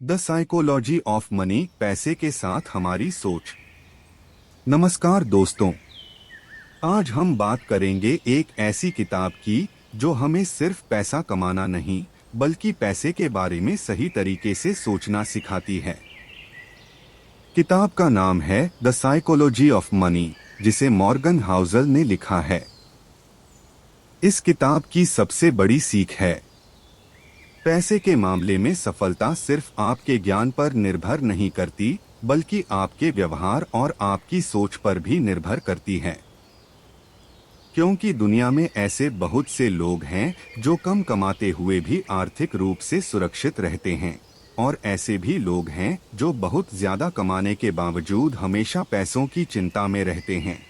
The psychology of money, पैसे के साथ हमारी सोच। नमस्कार दोस्तों, आज हम बात करेंगे एक ऐसी किताब की जो हमें सिर्फ पैसा कमाना नहीं बल्कि पैसे के बारे में सही तरीके से सोचना सिखाती है। किताब का नाम है द साइकोलॉजी ऑफ मनी, जिसे मॉर्गन हाउसल ने लिखा है। इस किताब की सबसे बड़ी सीख है, पैसे के मामले में सफलता सिर्फ आपके ज्ञान पर निर्भर नहीं करती बल्कि आपके व्यवहार और आपकी सोच पर भी निर्भर करती है। क्योंकि दुनिया में ऐसे बहुत से लोग हैं जो कम कमाते हुए भी आर्थिक रूप से सुरक्षित रहते हैं, और ऐसे भी लोग हैं जो बहुत ज्यादा कमाने के बावजूद हमेशा पैसों की चिंता में रहते हैं।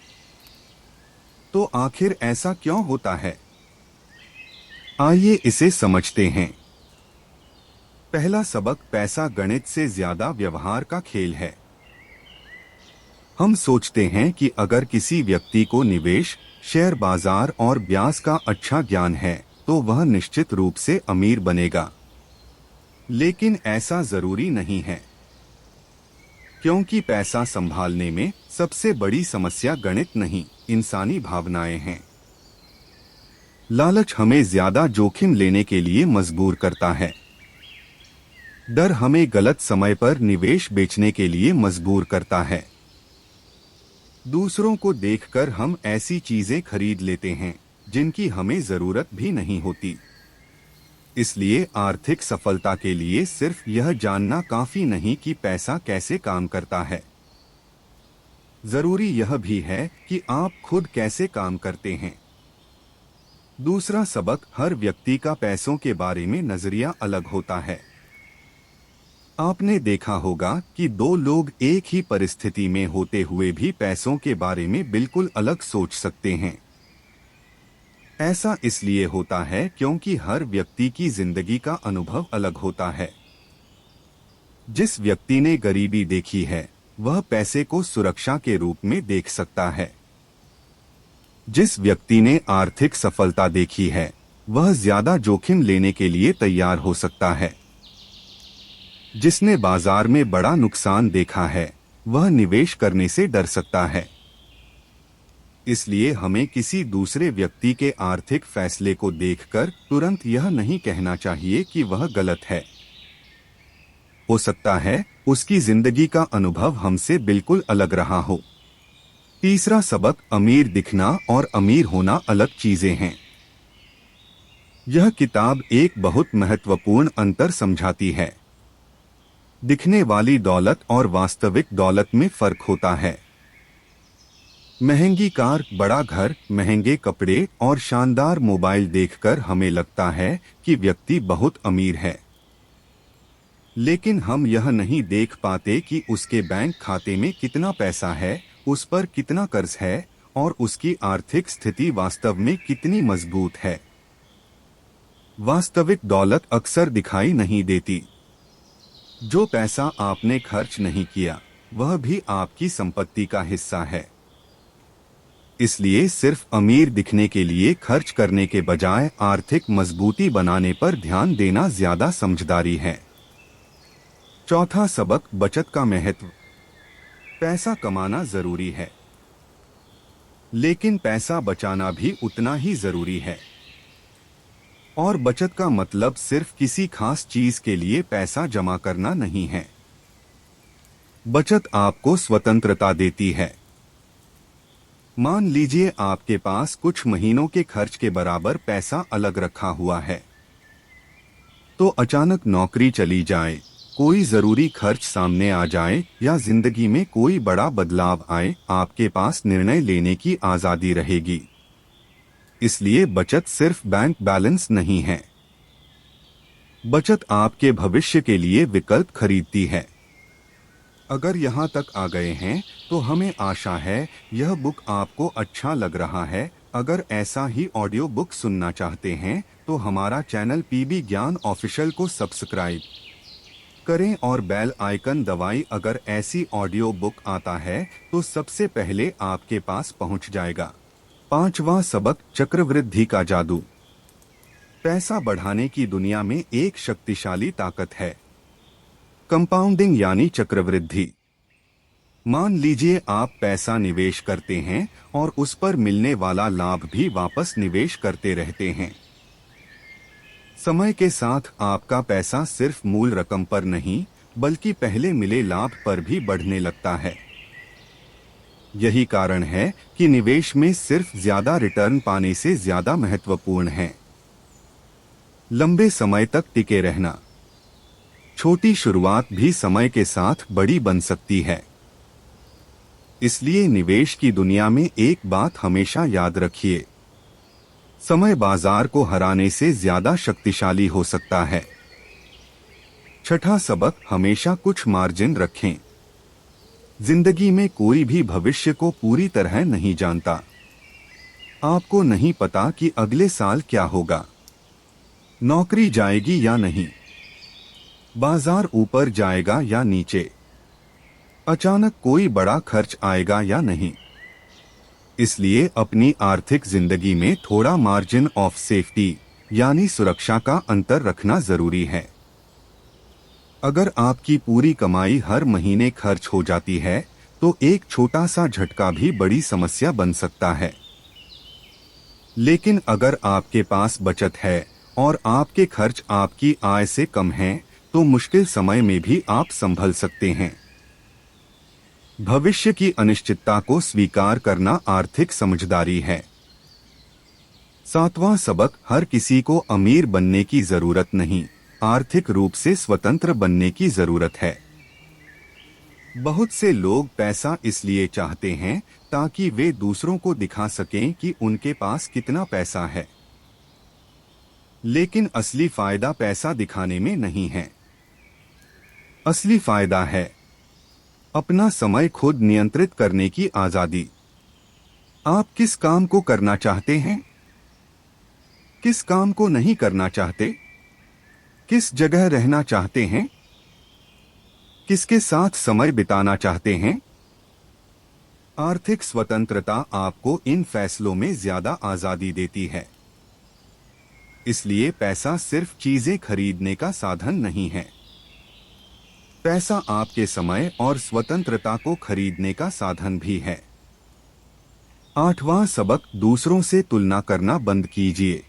तो आखिर ऐसा क्यों होता है? आइए इसे समझते हैं। पहला सबक, पैसा गणित से ज्यादा व्यवहार का खेल है। हम सोचते हैं कि अगर किसी व्यक्ति को निवेश, शेयर बाजार और ब्याज का अच्छा ज्ञान है तो वह निश्चित रूप से अमीर बनेगा, लेकिन ऐसा जरूरी नहीं है। क्योंकि पैसा संभालने में सबसे बड़ी समस्या गणित नहीं, इंसानी भावनाएं हैं। लालच हमें ज्यादा जोखिम लेने के लिए मजबूर करता है। डर हमें गलत समय पर निवेश बेचने के लिए मजबूर करता है। दूसरों को देखकर हम ऐसी चीजें खरीद लेते हैं जिनकी हमें जरूरत भी नहीं होती। इसलिए आर्थिक सफलता के लिए सिर्फ यह जानना काफी नहीं कि पैसा कैसे काम करता है। जरूरी यह भी है कि आप खुद कैसे काम करते हैं। दूसरा सबक, हर व्यक्ति का पैसों के बारे में नजरिया अलग होता है। आपने देखा होगा कि दो लोग एक ही परिस्थिति में होते हुए भी पैसों के बारे में बिल्कुल अलग सोच सकते हैं। ऐसा इसलिए होता है क्योंकि हर व्यक्ति की जिंदगी का अनुभव अलग होता है। जिस व्यक्ति ने गरीबी देखी है वह पैसे को सुरक्षा के रूप में देख सकता है। जिस व्यक्ति ने आर्थिक सफलता देखी है वह ज्यादा जोखिम लेने के लिए तैयार हो सकता है। जिसने बाजार में बड़ा नुकसान देखा है वह निवेश करने से डर सकता है। इसलिए हमें किसी दूसरे व्यक्ति के आर्थिक फैसले को देखकर तुरंत यह नहीं कहना चाहिए कि वह गलत है। हो सकता है उसकी जिंदगी का अनुभव हमसे बिल्कुल अलग रहा हो। तीसरा सबक, अमीर दिखना और अमीर होना अलग चीजें हैं। यह किताब एक बहुत महत्वपूर्ण अंतर समझाती है। दिखने वाली दौलत और वास्तविक दौलत में फर्क होता है। महंगी कार, बड़ा घर, महंगे कपड़े और शानदार मोबाइल देखकर हमें लगता है कि व्यक्ति बहुत अमीर है, लेकिन हम यह नहीं देख पाते कि उसके बैंक खाते में कितना पैसा है, उस पर कितना कर्ज है और उसकी आर्थिक स्थिति वास्तव में कितनी मजबूत है। वास्तविक दौलत अक्सर दिखाई नहीं देती। जो पैसा आपने खर्च नहीं किया वह भी आपकी संपत्ति का हिस्सा है। इसलिए सिर्फ अमीर दिखने के लिए खर्च करने के बजाय आर्थिक मजबूती बनाने पर ध्यान देना ज्यादा समझदारी है। चौथा सबक, बचत का महत्व। पैसा कमाना जरूरी है, लेकिन पैसा बचाना भी उतना ही जरूरी है। और बचत का मतलब सिर्फ किसी खास चीज के लिए पैसा जमा करना नहीं है। बचत आपको स्वतंत्रता देती है। मान लीजिए आपके पास कुछ महीनों के खर्च के बराबर पैसा अलग रखा हुआ है। तो अचानक नौकरी चली जाए, कोई जरूरी खर्च सामने आ जाए या जिंदगी में कोई बड़ा बदलाव आए, आपके पास निर्णय लेने की आजादी रहेगी। इसलिए बचत सिर्फ बैंक बैलेंस नहीं है। बचत आपके भविष्य के लिए विकल्प खरीदती है। अगर यहाँ तक आ गए हैं तो हमें आशा है यह बुक आपको अच्छा लग रहा है। अगर ऐसा ही ऑडियो बुक सुनना चाहते हैं तो हमारा चैनल पीबी ज्ञान ऑफिशियल को सब्सक्राइब करें और बेल आइकन दबाएं। अगर ऐसी ऑडियो बुक आता है तो सबसे पहले आपके पास पहुंच जाएगा। पांचवा सबक, चक्रवृद्धि का जादू। पैसा बढ़ाने की दुनिया में एक शक्तिशाली ताकत है। कंपाउंडिंग यानी चक्रवृद्धि। मान लीजिए आप पैसा निवेश करते हैं और उस पर मिलने वाला लाभ भी वापस निवेश करते रहते हैं। समय के साथ आपका पैसा सिर्फ मूल रकम पर नहीं बल्कि पहले मिले लाभ पर भी बढ़ने लगता है। यही कारण है कि निवेश में सिर्फ ज्यादा रिटर्न पाने से ज्यादा महत्वपूर्ण है लंबे समय तक टिके रहना। छोटी शुरुआत भी समय के साथ बड़ी बन सकती है। इसलिए निवेश की दुनिया में एक बात हमेशा याद रखिए, समय बाजार को हराने से ज्यादा शक्तिशाली हो सकता है। छठा सबक, हमेशा कुछ मार्जिन रखें। जिंदगी में कोई भी भविष्य को पूरी तरह नहीं जानता। आपको नहीं पता कि अगले साल क्या होगा, नौकरी जाएगी या नहीं, बाजार ऊपर जाएगा या नीचे, अचानक कोई बड़ा खर्च आएगा या नहीं। इसलिए अपनी आर्थिक जिंदगी में थोड़ा मार्जिन ऑफ सेफ्टी यानी सुरक्षा का अंतर रखना जरूरी है। अगर आपकी पूरी कमाई हर महीने खर्च हो जाती है तो एक छोटा सा झटका भी बड़ी समस्या बन सकता है। लेकिन अगर आपके पास बचत है और आपके खर्च आपकी आय से कम हैं, तो मुश्किल समय में भी आप संभल सकते हैं। भविष्य की अनिश्चितता को स्वीकार करना आर्थिक समझदारी है। सातवां सबक, हर किसी को अमीर बनने की जरूरत नहीं, आर्थिक रूप से स्वतंत्र बनने की जरूरत है। बहुत से लोग पैसा इसलिए चाहते हैं ताकि वे दूसरों को दिखा सकें कि उनके पास कितना पैसा है। लेकिन असली फायदा पैसा दिखाने में नहीं है। असली फायदा है अपना समय खुद नियंत्रित करने की आजादी। आप किस काम को करना चाहते हैं, किस काम को नहीं करना चाहते, किस जगह रहना चाहते हैं, किसके साथ समय बिताना चाहते हैं। आर्थिक स्वतंत्रता आपको इन फैसलों में ज्यादा आजादी देती है। इसलिए पैसा सिर्फ चीजें खरीदने का साधन नहीं है, पैसा आपके समय और स्वतंत्रता को खरीदने का साधन भी है। आठवां सबक, दूसरों से तुलना करना बंद कीजिए।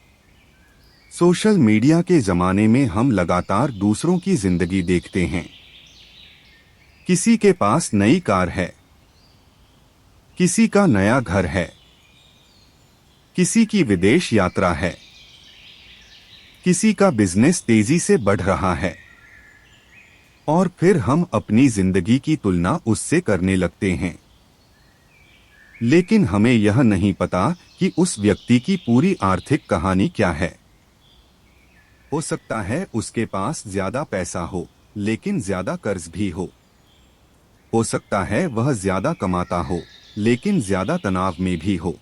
सोशल मीडिया के जमाने में हम लगातार दूसरों की जिंदगी देखते हैं। किसी के पास नई कार है, किसी का नया घर है, किसी की विदेश यात्रा है, किसी का बिजनेस तेजी से बढ़ रहा है, और फिर हम अपनी जिंदगी की तुलना उससे करने लगते हैं। लेकिन हमें यह नहीं पता कि उस व्यक्ति की पूरी आर्थिक कहानी क्या है। हो सकता है उसके पास ज्यादा पैसा हो लेकिन ज्यादा कर्ज भी हो सकता है वह ज्यादा कमाता हो लेकिन ज्यादा तनाव में भी हो।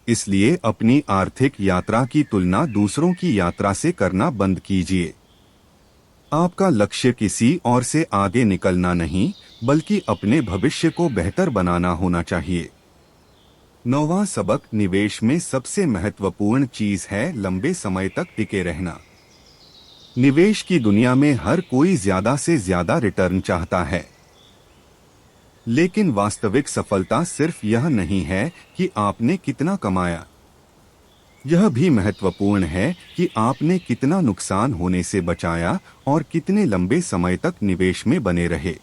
इसलिए अपनी आर्थिक यात्रा की तुलना दूसरों की यात्रा से करना बंद कीजिए। आपका लक्ष्य किसी और से आगे निकलना नहीं बल्कि अपने भविष्य को बेहतर बनाना होना चाहिए। नौवां सबक, निवेश में सबसे महत्वपूर्ण चीज है लंबे समय तक टिके रहना। निवेश की दुनिया में हर कोई ज्यादा से ज्यादा रिटर्न चाहता है, लेकिन वास्तविक सफलता सिर्फ यह नहीं है कि आपने कितना कमाया, यह भी महत्वपूर्ण है कि आपने कितना नुकसान होने से बचाया और कितने लंबे समय तक निवेश में बने रहे।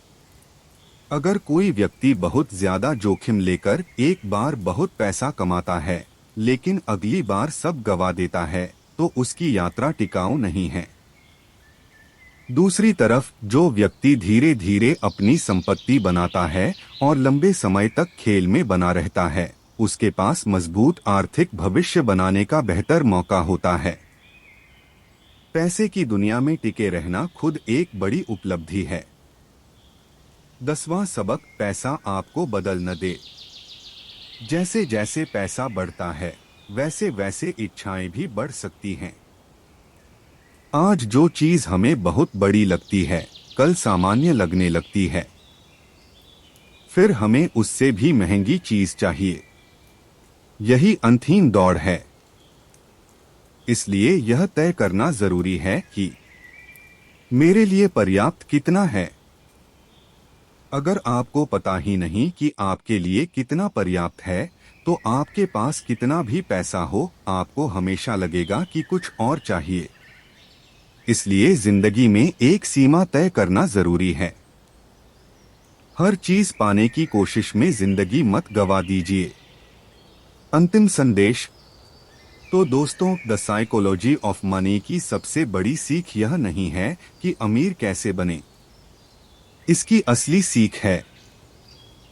अगर कोई व्यक्ति बहुत ज्यादा जोखिम लेकर एक बार बहुत पैसा कमाता है लेकिन अगली बार सब गवा देता है तो उसकी यात्रा टिकाऊ नहीं है। दूसरी तरफ जो व्यक्ति धीरे धीरे अपनी संपत्ति बनाता है और लंबे समय तक खेल में बना रहता है, उसके पास मजबूत आर्थिक भविष्य बनाने का बेहतर मौका होता है। पैसे की दुनिया में टिके रहना खुद एक बड़ी उपलब्धि है। 10वां सबक, पैसा आपको बदल न दे। जैसे जैसे पैसा बढ़ता है वैसे वैसे इच्छाएं भी बढ़ सकती हैं। आज जो चीज हमें बहुत बड़ी लगती है कल सामान्य लगने लगती है, फिर हमें उससे भी महंगी चीज चाहिए। यही अंतहीन दौड़ है। इसलिए यह तय करना जरूरी है कि मेरे लिए पर्याप्त कितना है? अगर आपको पता ही नहीं कि आपके लिए कितना पर्याप्त है, तो आपके पास कितना भी पैसा हो, आपको हमेशा लगेगा कि कुछ और चाहिए। इसलिए जिंदगी में एक सीमा तय करना जरूरी है। हर चीज पाने की कोशिश में जिंदगी मत गवा दीजिए। अंतिम संदेश। तो दोस्तों, द साइकोलॉजी ऑफ मनी की सबसे बड़ी सीख यह नहीं है कि अमीर कैसे बने। इसकी असली सीख है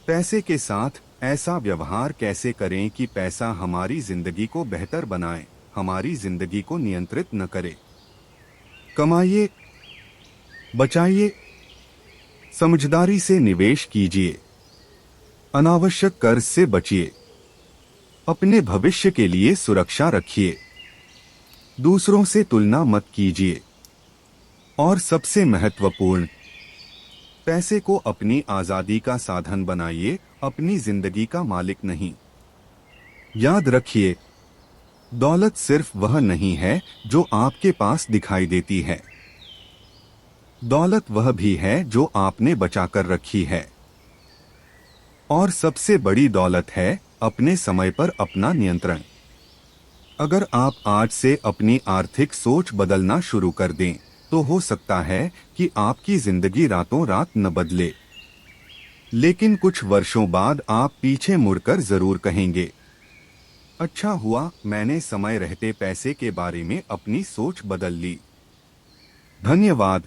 पैसे के साथ ऐसा व्यवहार कैसे करें कि पैसा हमारी जिंदगी को बेहतर बनाए, हमारी जिंदगी को नियंत्रित न करे। कमाइए, बचाइए, समझदारी से निवेश कीजिए, अनावश्यक कर्ज से बचिए, अपने भविष्य के लिए सुरक्षा रखिए, दूसरों से तुलना मत कीजिए, और सबसे महत्वपूर्ण, पैसे को अपनी आजादी का साधन बनाइए, अपनी जिंदगी का मालिक नहीं। याद रखिए, दौलत सिर्फ वह नहीं है जो आपके पास दिखाई देती है। दौलत वह भी है जो आपने बचाकर रखी है। और सबसे बड़ी दौलत है अपने समय पर अपना नियंत्रण। अगर आप आज से अपनी आर्थिक सोच बदलना शुरू कर दें, तो हो सकता है कि आपकी जिंदगी रातों रात न बदले, लेकिन कुछ वर्षों बाद आप पीछे मुड़कर जरूर कहेंगे, अच्छा हुआ मैंने समय रहते पैसे के बारे में अपनी सोच बदल ली। धन्यवाद।